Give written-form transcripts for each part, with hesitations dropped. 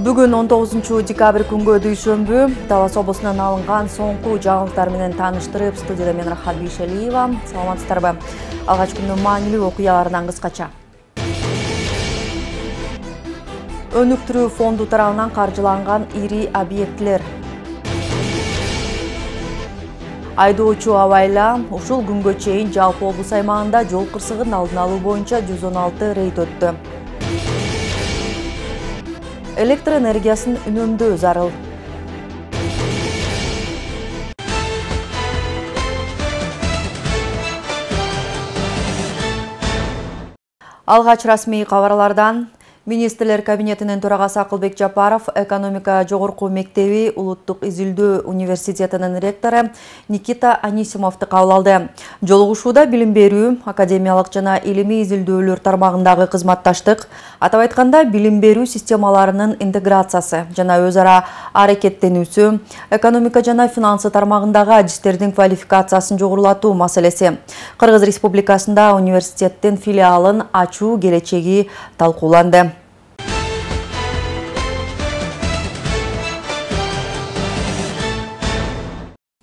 Бүгін 19 декабрь күнгө дүйшөмбү Талас облусунан алынган соңку жаңылыктар менен тааныштырып, студияда мен Рахат Бейшалиева. Саламатсыздарбы? Алгач күндүн маанилүү окуяларынан кыскача. Өнүктүрүү фонду тарабынан каржыланган ири объектлер. Айдоочу абайла ушул күнгө чейин жалпы облус аймагында жол кырсыгын алдын алуу боюнча 116 рейд өттү. Электр энергиясын үнөмдөө зарыл. Алгач расмий кабарлардан Министрлер кабинетинин төрагасы Акылбек Жапаров, экономика жогорку мектеби Улуттук изилдөө университетинин ректору Никита Анисимовду кабыл алды. Жолугушууда билим берүү, академиялык жана илимий изилдөөлөр тармагындагы кызматташтык, атап айтканда билим берүү системаларынын интеграциясы жана өз ара аракеттенүүсү, экономика жана финансы тармагындагы адистердин квалификациясын жогорулатуу маселеси, Кыргыз Республикасында университеттин филиалын ачуу келечеги талкууланды.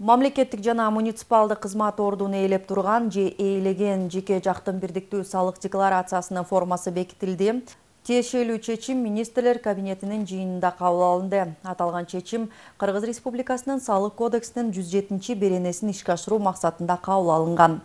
Мамлекеттик жана муниципалдык кызмат ордуну ээлеп турган же ээлеген жеке жактын бирдиктүү салык декларациясынын формасы бекитилди. Тиешелүү чечим Министрлер кабинетинин жыйынында кабыл алынды. Аталган чечим Кыргыз Республикасынын салык кодексинин 107 беренесин ишке ашыруу максатында кабыл алынган.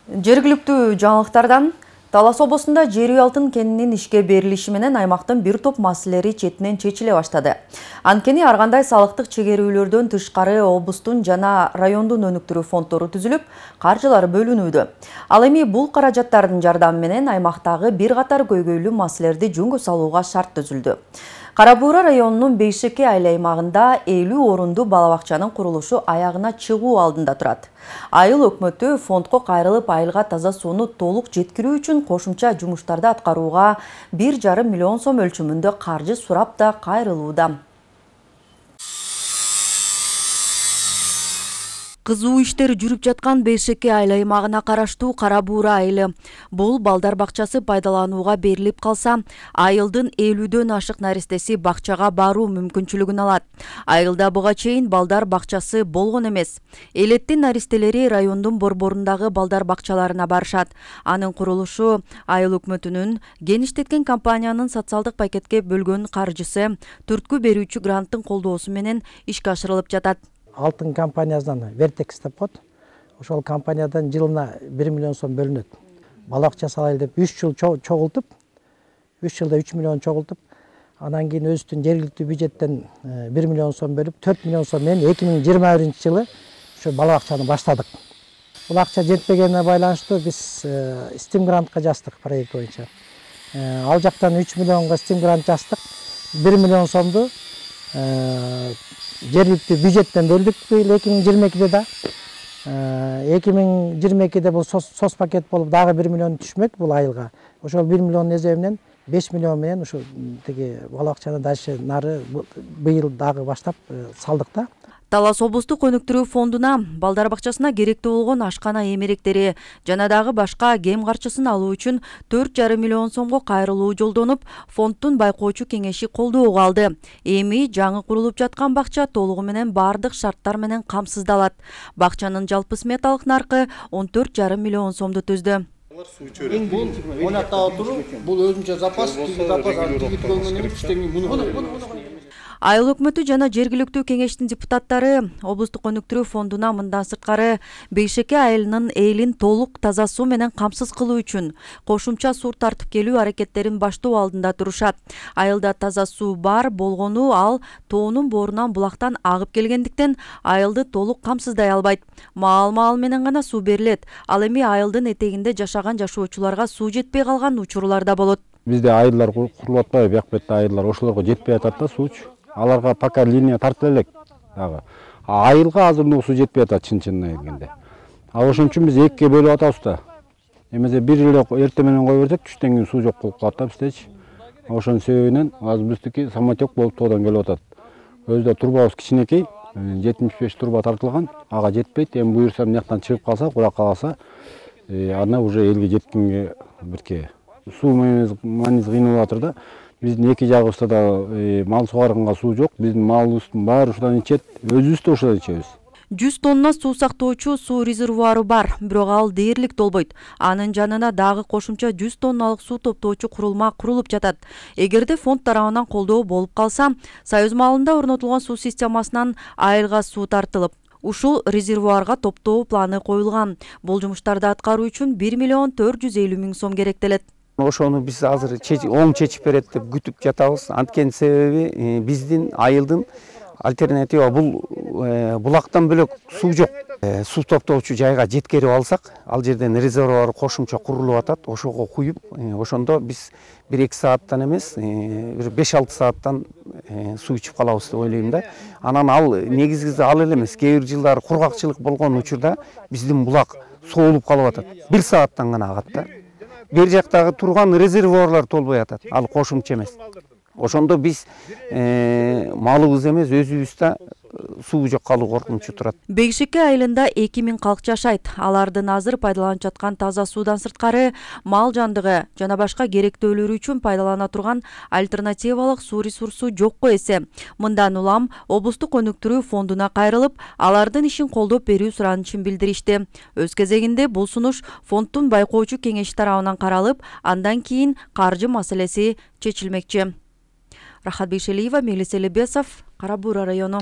Жергиликтүү жаңылыктардан Талас облусунда жер үй алтын кенинин ишке берилиши менен аймактын бир топ маселелери четинен чечиле баштады. Анткени ар кандай салыктык чегерүүлөрдөн тышкары облустун жана райондун өнүктүрүү фонддору түзүлүп, каржылар бөлүнүүдө. Ал эми бул каражаттардын жардамы менен аймактагы бир катар көйгөйлүү маселелерди жөнгө салууга шарт түзүлдү. Кара Буура районунун Бейшеке айыл аймагында 50 орунду балабакчанын курулушу аягына чыгуу алдында турат. Айыл өкмөтү фондко кайрылып айылга таза сууну толук жеткирүү үчүн кошумча жумуштарды аткарууга 1,5 миллион сом өлчөмүндө каржы сурап да кайрылууда. Кызуу иштер жүрүп жаткан Бейшеке айыл аймагына караштуу Кара Буура айылы. Бул балдар бакчасы пайдаланууга берилип калса, айылдын 50дөн ашык наристеси бакчага баруу мүмкүнчүлүгүн алат. Айылда буга чейин балдар бакчасы болгон эмес. Элеттин наристелери райондун борборундагы балдар бакчаларына барышат. Анын курулушу айыл өкмөтүнүн геништеткен компаниянын социалдык пакетке бөлгөн каржысы түрткү берүүчү гранттын колдоосу менен ишке ашырылып жатат. Алтын компаниясынан Вертекс деп код. Ошол компаниядан жылына 1 миллион сом бөлүнөт. Балакча салайлы деп 3 жыл чогултуп, 3 жылда 3 миллион чогултуп, анан кийин өзүбүздүн жергиликтүү бюджеттен 1 миллион сом бөлүп, 4 миллион сом менен 2021-жылы ошо балакчаны баштадык. Бул акча жетпегенине байланыштуу биз Steam грантка жаздык проект боюнча. Ал жактан 3 миллионго Steam грант жаздык. 1 миллион сомду жергиликтүү бюджеттен бөлдүк 2022-де да. 2022-де бул сос пакет болуп дагы 1 миллион түшмөк бул айылга. Ошол 1 миллион эсебинен 5 миллион менен ушу тиги балакчаны дальше нары быйыл дагы баштап салдык да. Талас облустук өнүктүрүү фондуна балдар бакчасына керектүү болгон ашкана эмеректери жана дагы башка кем карчысын алуу үчүн 4,5 миллион сомго кайрылуу жолдонуп, фонддун байкоочу кеңеши колдоого алды. Эми жаңы курулуп жаткан бакча толугу менен бардык шарттар менен камсыздалат. Бакчанын жалпы сметалык наркы 14,5 миллион сомду түздү. Бул онатта отуруу, бул өзүнчө запас, тиги запас, тиги төлгөнүн үчтөн муну. Айыл өкмөтү жана жергиликтүү кеңештин депутаттары облустук өнүктүрүү фондуна мындан сырткары Бейшеке айылынын элин толук таза суу менен камсыз кылуу үчүн кошумча суу тартып келүү аракеттерин баштоо алдында турушат. Айылда таза суу бар болгону ал тоонун боорунан булактан агып келгендиктен айылды толук камсыздай албайт. Маал менен гана суу берилет. Ал эми айылдын этегинде жашаган жашоочуларга суу жетпей калган учурлар да болот. Бизде айылдар курулуп атпайбы, бияк бетте айылдар ошолорго жетпей атат да суучу. Аларга пока линия тартыла элек дагы. Айылга азыр суу жетпей атат чын-чынына келгенде. Ошон үчүн биз экиге бөлүп атабыз да. Эмесе бир эле эртең менен кое берсек, түштөн кийин суу жок болуп калат да биздечи. Ошонун себебинен азыр биздики самотек болуп тоодан келип атат. Өзүдө турбабыз кичинекей, 75 турба тартылган, ага жетпейт. Эми буюрса мынаяктан чыгып калса, кура калса ана уже элге жеткенге бирке суу маниз кыйналып атыр да. Биздин эки жагыбызда да мал сугарганга суу жок. Биздин малыбыздын баары ушудан ичет, өзүбүз да ушудан ичебиз. 100 тонна суу сактоочу суу резервуары бар, бирок ал дээрлик толбойт. Анын жанына дагы кошумча 100 тонналык суу топтоочу курулма курулуп жатат. Эгерде фонд тарабынан колдоо болуп калса, Союз малында орнотулган суу системасынан айылга суу тартылып, ушул резервуарга топтоо планы коюлган. Бул жумуштарды аткаруу үчүн 1 миллион 450 миң сом керектелет. Ошону биз азыр оң чечип берет деп күтүп жатабыз. Анткени себеби биздин айылдын альтернатива бул булактан бөлөк суу жок. Суу топтоочу жайга жеткерип алсак, ал жерден резервуар кошумча курулуп атат. Ошого куюп, ошондо биз 1-2 сааттан эмес, 5-6 сааттан суу ичип калабыз деп ойлойм да. Анан ал негизгиси ал эле эмес. Кээ бир жылдары кургакчылык болгон учурда биздин булак соолуп калып атат. 1 сааттан гана агат да. Бер жактагы турган резервуарлар толбой атат. Ал кошумча эмес. Ошондо биз малыбыз эмес, өзүбүз да суу жок калуу коркунучу турат. Бейшеке айылында 2000 калк жашайт. Алардын азыр пайдаланып жаткан таза суудан сырткары мал жандыгы жана башка керектөөлөрү үчүн пайдалана турган альтернативалык суу ресурсу жокко эсе. Мындан улам облустук өнүктүрүү фондуна кайрылып, алардын ишин колдоп берүү суранычын билдиришти. Өз кезегинде бул сунуш фонддун байкоочу кеңеши тарабынан каралып, андан кийин каржы маселеси чечилмекчи. Рахат Бейшелиева, Мелис Элебесов, Кара Буура району.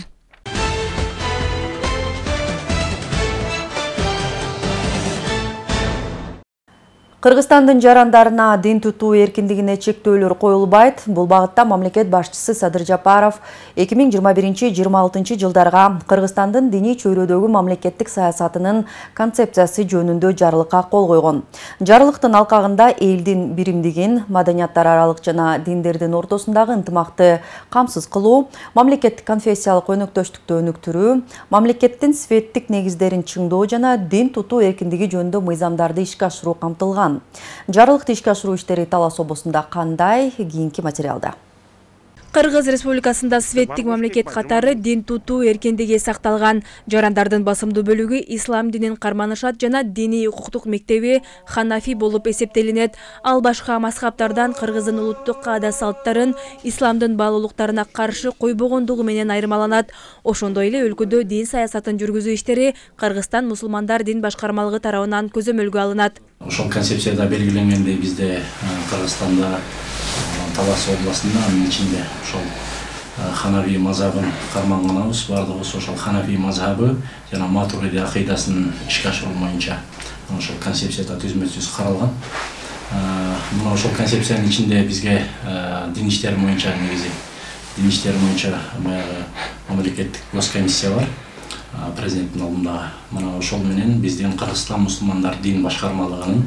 Кыргызстандын жарандарына дин тутуу эркиндигине чектөөлөр коюлбайт. Бул багытта мамлекет башчысы Садыр Жапаров 2021-26 жылдарга Кыргызстандын диний чөйрөдөгү мамлекеттик саясатынын концепциясы жөнүндө жарлыкка кол койгон. Жарлыктын алкагында элдин биримдигин, маданияттар аралык жана диндердин ортосундагы ынтымакты камсыз кылуу, мамлекеттик конфессиялык өнөктөштүктү өнүктүрүү, мамлекеттин светтик негиздерин чыңдоо жана дин тутуу эркиндиги жөнүндө мыйзамдарды ишке ашыруу камтылган. Жарлыкты ишке ашыруу иштери Талас облусунда кандай? Кийинки материалда. Кыргыз Республикасында светтик мамлекет катары дин тутуу эркиндиги сакталган. Жарандардын басымдуу бөлүгү ислам динин карманышат жана диний укуктук мектеби Ханафи болуп эсептелинет. Ал башка мазхабтардан кыргыздын улуттук каада салттарын исламдын баалуулуктарына каршы койбогондугу менен айырмаланат. Ошондой эле өлкөдө дин саясатын жүргүзүү иштери Кыргызстан мусулмандар дин башкармалыгы тарабынан көзөмөлгө алынат. Ошол концепцияда белгиленгендей бизде Кыргызстанда Талас областында анын ичинде ошол Ханафи мазхабын карманганбыз. Бардыгыбыз ошол Ханафи мазхабы жана Матуриди акыйдасын ишке ашыруу боюнча ошол концепцияда түзмө-түз каралган. Мына ошол концепциянын ичинде бизге дин иштери боюнча баягы мамлекеттик госкомиссия бар. Президенттин алдында мына ошол менен биздин Кыргызстан мусулмандар дин башкармалыгынын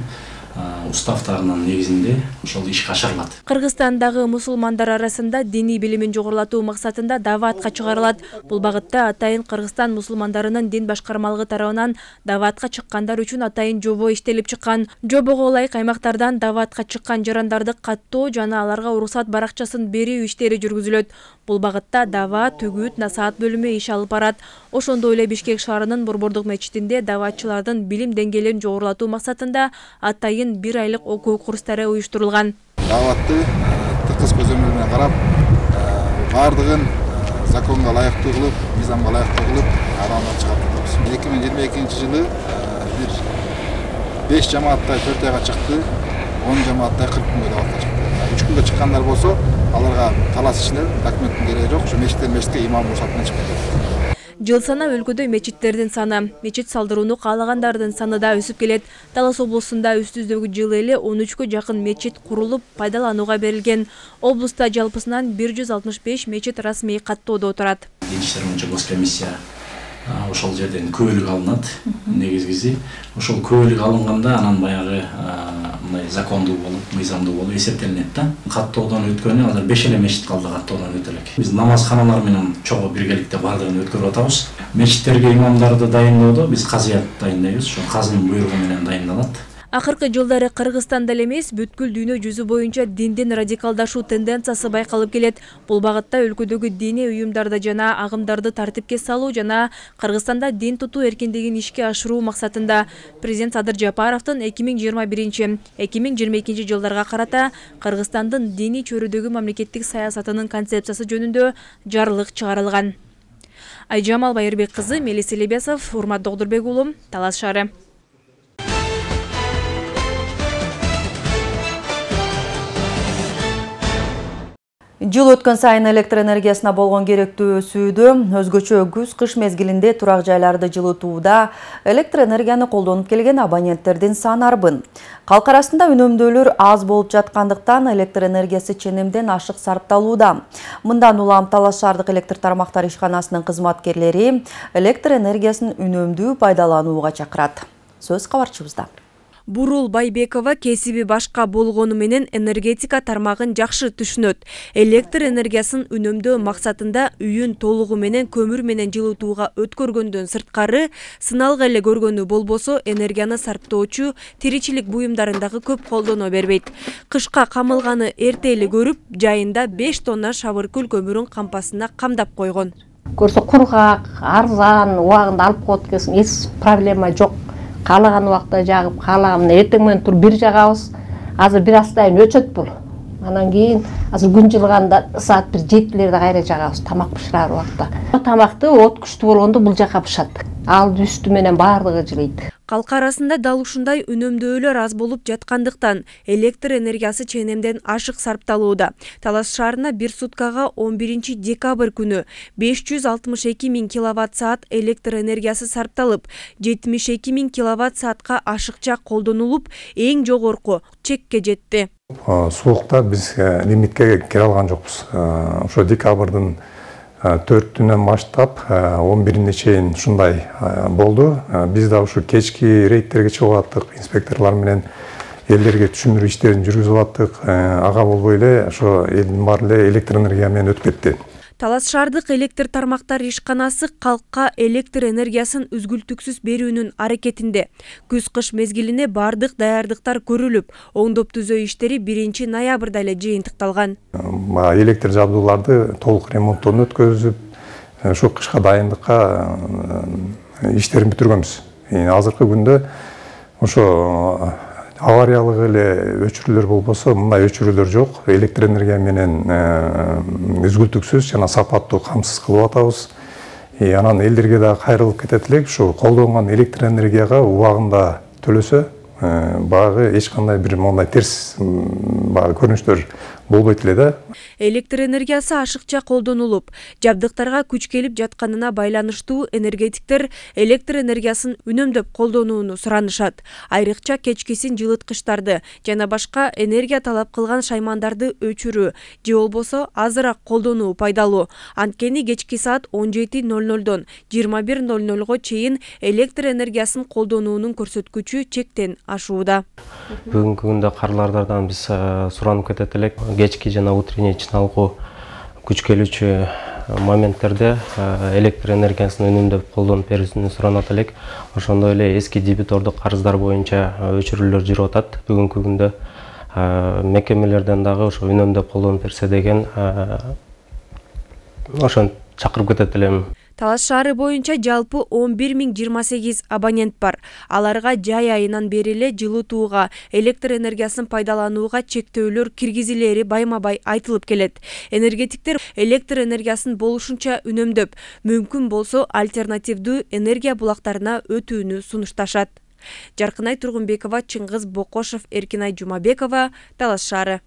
уставтарынын негизинде ошол ишке ашырылат. Кыргызстандагы мусулмандар арасында диний билимин жогорулатуу максатында даваатка чыгарылат. Бул багытта атайын Кыргызстан мусулмандарынын дин башкармалыгы тарабынан даваатка чыккандар үчүн атайын жобо иштелип чыккан. Жобого ылайык аймактардан даваатка чыккан жарандарды каттоо жана аларга уруксат баракчасын берүү иштери жүргүзүлөт. Бул багытта даваат, түгүт, насаат бөлүмү иш алып барат. Ошондой эле Бишкек шаарынын Борбордук мечитинде даваатчылардын билим деңгээлин жогорулатуу максатында атайын 1 айлык окуу курстары уюштурулган. Даваатты тыкыз көзөмөл менен карап, бардыгын законго ылайыктуу кылып, мыйзамга ылайыктуу кылып, адамдар чыгарып жатабыз. 2022 жылы бир 5 жамааттай 4 айга чыкты, 10 жамааттай 40 күнгө даваатка чыкты. 3 күнгө чыккандар болсо, аларга талаш ичинен документтин кереги жок, ошо мечитке имам уруксат менен чыгып кетет. Жыл сана өлкөдө мечиттердин саны, мечит салдырууну каалагандардын саны да өсүп келет. Талас облусунда үстүздөгү жылы эле 13кө жакын мечит курулуп, пайдаланууга берилген. Облуста жалпысынан 165 мечит расмий каттоодо турат. Дин иштери боюнча госкомиссия ошол жерден көбөлүк алынат. Негизгиси ошол көбөлүк алынганда анан баягы мындай закондуу болуп, мыйзамдуу болуп эсептелинет да. Каттоодон өткөнү азыр 5 эле мечит калды каттоодон өтө элек. Биз намазканалар менен чогуу биргеликте бардыгын өткөрүп атабыз. Мечиттерге имамдарды дайындоодо биз казыят дайындайбыз. Ошо казынын буйругу менен дайындалат. Акыркы жылдары Кыргызстанда эле эмес, бүткүл дүйнө жүзү боюнча диндин радикалдашуу тенденциясы байкалып келет. Бул багытта өлкөдөгү диний уюмдарды жана агымдарды тартипке салуу жана Кыргызстанда дин тутуу эркиндигин ишке ашыруу максатында президент Садыр Жапаровдун 2021-2022 жылдарга карата Кыргызстандын диний чөйрөдөгү мамлекеттик саясатынын концепциясы жөнүндө жарлык чыгарылган. Айжамал Байырбек кызы, Мелис Элебесов, Урмат Догдурбек уулу, Талас шаары. Жыл өткөн сайын электр энергиясына болгон керектүү өсүүдө, өзгөчө күз-кыш мезгилинде турак жайларды жылытууда электр энергияны колдонуп келген абоненттердин саны арбын. Калк арасында үнөмдөөлөр аз болуп жаткандыктан электр энергиясы ченемден ашык сарпталууда. Мындан улам Талас шаардык электр тармактар ишканасынын кызматкерлери электр энергиясын үнөмдүү пайдаланууга чакырат. Сөз кабарчыбызда. Бурул Байбекова кесиби башка болгону менен энергетика тармагын жакшы түшүнөт. Электр энергиясын үнөмдөө максатында үйүн толугу менен көмүр менен жылытууга өткөргөндөн сырткары сыналгы эле көргөнү болбосо энергияны сарптоочу тиричилик буюмдарындагы көп колдоно бербейт. Кышка камылганы эрте эле көрүп, жайында 5 тонна шабыркүл көмүрүн кампасына камдап койгон. Көрсө кургак, арзан, убагында алып коет келсин, эч проблема жок. Каалаган убакта жагып, каалаган эртең менен туруп бир жагабыз. Азыр бир астайын өчөт бул. Анан кийин азыр күн жылганда саат 1-7-лерде кайра жагабыз, тамак бышырар убакта. Тамакты от күчтүү болгондо бул жака бышат. Алды үстү менен баардыгы жылыйт. Калк арасында дал ушундай үнөмдөөлөр аз болуп жаткандыктан электр энергиясы ченемден ашык сарпталууда. Талас шаарына бир суткага 11 декабрь күнү 562 000 киловатт-саат электр энергиясы сарпталып, 72 000 киловатт-саатка ашыкча колдонулуп, эң жогорку чекке жетти. Суукта биз лимитке кире алган жокпуз. Ошо декабрдын 4-түнөн баштап 11-ине чейин ушундай болду. Биз да ушу кечки рейдтерге чыгып аттык, инспекторлор менен элдерге түшүндүрүү иштерин жүргүзүп аттык. Ага болбой эле ошо элдин баары эле электр энергия менен өтүп кетти. Талас шаардык электр тармактар ишканасы калкка электр энергиясын үзгүлтүксүз берүүнүн аракетинде. Күз-кыш мезгилине бардык даярдыктар көрүлүп, оңдоп түзөө иштери 1 ноябрда эле жыйынтыкталган. Электр жабдууларды толук ремонттон өткөзүп, ушу кышка дайындыкка иштерин бүтүргөнбүз. Азыркы күндө ошо авариялык эле өчүрүүлөр болбосо, мындай өчүрүүлөр жок. Электр энергия менен үзгүлтүксүз жана сапаттуу камсыз кылып атабыз. Анан элдерге да кайрылып кетет элек, ушу колдонгон электр энергияга убагында төлөсө, багы эч кандай бир мондай терс көрүнүштөр болбойт эле да. Электр энергиясы ашыкча колдонулуп, жабдыктарга күч келип жатканына байланыштуу энергетиктер электр энергиясын үнөмдөп колдонууну суранышат. Айрыкча кечкисин жылыткычтарды жана башка энергия талап кылган шаймандарды өчүрүү же болбосо азыраак колдонуу пайдалуу. Анткени кечки саат 17:00дон 21:00го чейин электр энергиясын колдонуунун көрсөткүчү чектен ашууда. Бүгүнкү күндө карлардан биз суранып кетет элек. Кечки жана утренний чыналгуу күч келүүчү моменттерде электр энергиясын үнөмдөп колдонуп берүүсүн суранат элек. Ошондой эле эски дебитордук карыздар боюнча өчүрүүлөр жүрүп атат. Бүгүнкү күндө мекемелерден дагы ошо үнөмдөп колдонуп берсе деген ошону чакырып кетет элем. Талас шаары боюнча жалпы 11 028 абонент бар. Аларга жай айынан бери эле жылытууга, электр энергиясын пайдаланууга чектөөлөр киргизилери байма-бай айтылып келет. Энергетиктер электр энергиясын болушунча үнөмдөп, мүмкүн болсо альтернативдүү энергия булактарына өтүүнү сунушташат. Жаркынай Тургунбекова, Чыңгыз Бокошов, Эркинай Жумабекова, Талас шаары.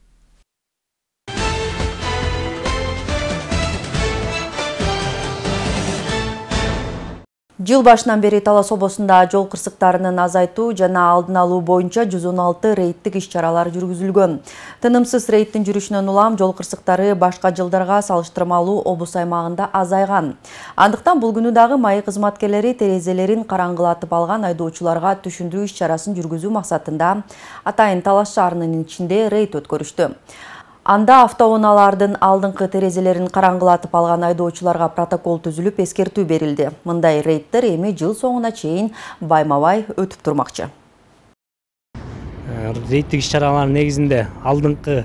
Жыл башынан бери Талас облусунда жол кырсыктарынын азайтуу жана алдын алуу боюнча 116 рейдтик иш-чаралар жүргүзүлгөн. Тынымсыз рейдтин жүрүшүнөн улам жол кырсыктары башка жылдарга салыштырмалуу облус аймагында азайган. Андыктан бул күнү дагы МАИ кызматкерлери терезелерин караңгылатып алган айдоочуларга түшүндүрүү иш-чарасын жүргүзүү максатында атайын Талас шаарынын ичинде рейд өткөрүштү. Анда автоунаалардын алдыңкы терезелерин караңгылатып алган айдоочуларга протокол түзүлүп эскертүү берилди. Мындай рейдтер эми жыл соңуна чейин байма-бай өтүп турмакчы. рейдтик иш-чаралар негизинде алдыңкы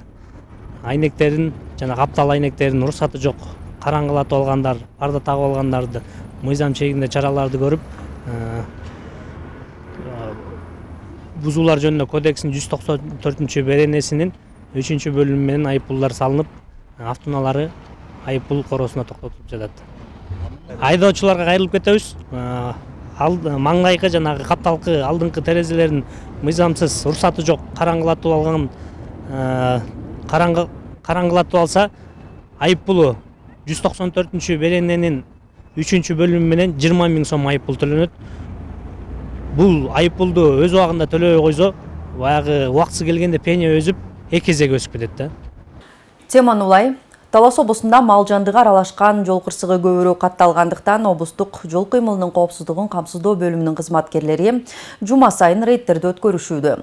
айнектерин жана каптал айнектердин уруксаты жок караңгылатып алгандар, парда тагып алгандарды мыйзам чегинде чараларды көрүп, бузуулар жөнүндө кодекстин 194-беренесинин 3-бөлүмү менен айыппулдар салынып, автоунаалары айыппул коросуна токтотулуп жатат. Айдоочуларга кайрылып кетебиз. Маңдайкы жанагы капталкы алдыңкы терезелерин мыйзамсыз, уруксаты жок караңгылатып алган, караңгылатып алса, айыппулу 194-берененин 3-бөлүмү менен 20 000 сом айыппул төлөнөт. Бул айыппулду өз убагында төлөбөй койсо, баягы убактысы келгенде пене өзүп, 2 эсеге өсүп кетет. Теманы улай. Талас облусунда мал жандыга аралашкан жол кырсыгы көбүрөөк катталгандыктан облустук жол кыймылынын коопсуздугун камсыздоо бөлүмүнүн кызматкерлери жума сайын рейдтерди өткөрүшүүдө.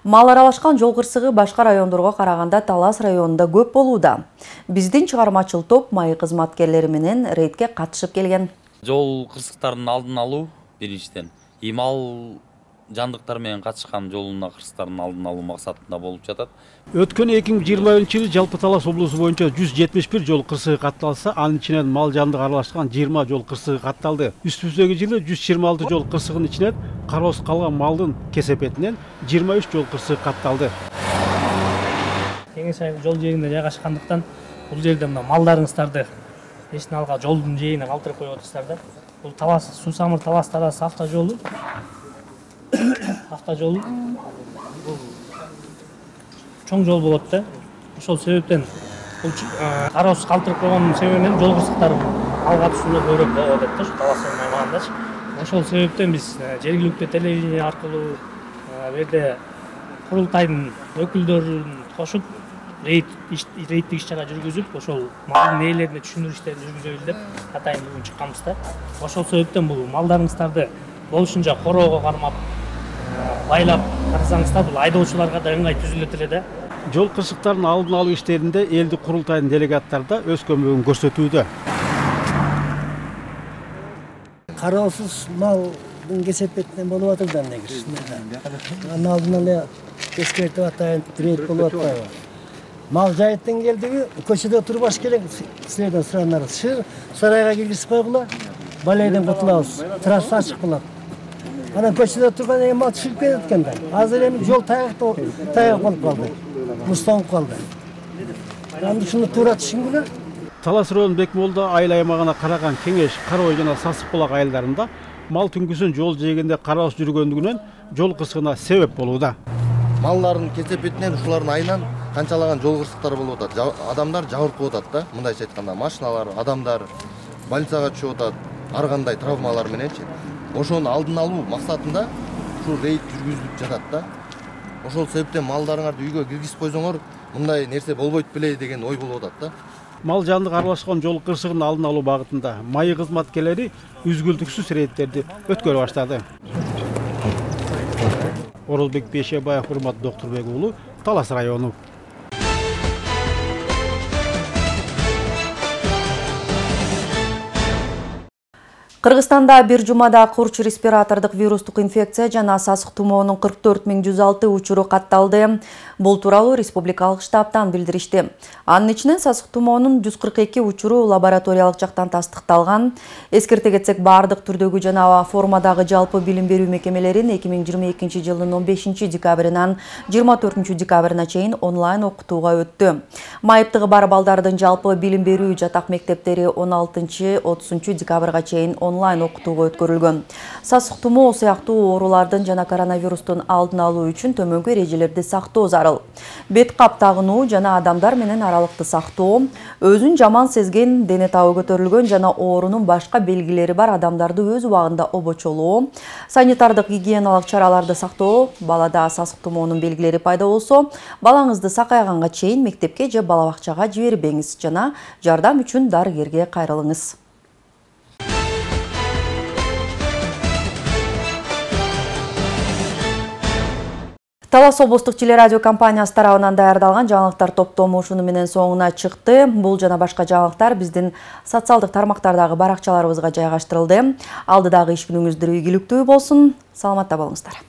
Мал аралашкан жол кырсыгы башка райондорго караганда Талас районунда көп болууда. Биздин чыгармачыл топ майы кызматкерлери менен рейдке катышып келген. Жол кырсыктардын алдын алуу биринчиден, мал жандыктар менен катышкан жолуна кырсыктардын алдын алуу максатында болуп жатат. Өткөн 2020-жылы жалпы Талас облусу боюнча 171 жол кырсыгы катталса, анын ичинен мал жандык аралашкан 20 жол кырсыгы катталды. Үстүбүздөгү жылы 126 жол кырсыгынын ичинен кароосуз калган малдын кесепетинен 23 жол кырсыгы катталды. Кеңеш айыл жол жээгинде жайгашкандыктан бул жерде мына малдарыңыздарды эшин алга жолдун жээгине калтырып коюп атасыздар да. Бул Талас, Суу Самыр Талас Тараз автожолу. Бул чоң жол болот да. Ошол себептен бул кароосуз калтырып койгондун себебинен жол кырсыктары алга түшүүнө көбүрөөк болуп атат да, ушу Талас аймагындачы. Ошол себептен биз жергиликтүү телевидение аркылуу берде курултайдын өкүлдөрүн кошуп рейдтик иш-чара жүргүзүп, ошол малдын ээлерине түшүндүрүү иштерин жүргүзөлү деп атайын бүгүн чыкканбыз да. Ошол себептен бул малдарыңыздарды болушунча короого кармап, байлап карасаңыздар, бул айдоочуларга да ыңгай түзүлөт эле да. Жол кырсыктарын алдын алуу иштеринде элдик курултайдын делегаттары да өз көмөгүн көрсөтүүдө. Кароосуз малдын кесепетинен болуп атыр да негиз. Анын алдын эле эскертип атайын, рейд болуп атпайбы? Мал жайыттан келдиби, көчөдө турбаш керек, силерден суранарыбыз. Сарайга киргизип койгула, балайдан кутулабыз, трасса ачык болот. Анан көчөдө турган мал чыгып кетет экен да. Азыр эми жол тайгак болуп калды. Мустанып калды. Анан ушуну туура түшүнгүлө. Талас районунун Бекмолдо айыл аймагына караган Кеңеш, Карабай жана Сасык булак айылдарында мал түнкүсүн жол жээгинде кароосуз жүргөндүгүнөн жол кырсыгына себеп болууда. Малдардын кесепетинен ушулардын айынан канчалаган жол кырсыктары болуп атат. Адамдар жабыркап атат да, мындайча айтканда, машиналар, адамдар больницага түшүп атат, ар кандай травмалар мененчи. Ошону алдын алуу максатында ушу рейд жүргүзүлүп жатат да. Ошол себептен малдарыңарды үйгө киргизип койсоңор, мындай нерсе болбойт беле деген ой болуп атат да. Мал жандык аралашкан жол кырсыгын алдын алуу багытында майы кызматкерлери үзгүлтүксүз рейдтерди өткөрө баштады. Оролбек Бейшебаев, Урмат Доктурбек уулу, Талас району. Кыргызстанда бир жумада курч респиратордук вирустук инфекция жана сасык тумоонун 44 106 учуру катталды. Бул тууралуу республикалык штабтан билдиришти. Анын ичинен сасык тумоонун 142 учуру лабораториялык жактан тастыкталган. Эскерте кетсек, бардык түрдөгү жана формадагы жалпы билим берүү мекемелерин 2022 жылдын 15 декабрынан 24 декабрына чейин онлайн окутууга өттү. Майыптыгы бар балдардын жалпы билим берүү жатак мектептери 16-30 декабрга чейин онлайн окутууга өткөрүлгөн. Сасык тумоо сыяктуу оорулардын жана коронавирустун алдын алуу үчүн төмөнкү эрежелерди сактоо зарыл. Бет кап тагынуу жана адамдар менен аралыкты сактоо, өзүн жаман сезген, дене табы көтөрүлгөн жана оорунун башка белгилери бар адамдарды өз убагында обочолоо, санитардык гигиеналык чараларды сактоо, балада сасык тумоонун белгилери пайда болсо, балаңызды сакайганга чейин мектепке же бала бакчага жибербеңиз жана жардам үчүн дарыгерге кайрылыңыз. Талас облустук телерадио компаниясы тарабынан даярдалган жаңылыктар топтому ушуну менен соңуна чыкты. Бул жана башка жаңылыктар биздин социалдык тармактардагы баракчаларыбызга жайгаштырылды. Алдыдагы иш күнүңүздөр ийгиликтүү болсун. Саламатта болуңуздар.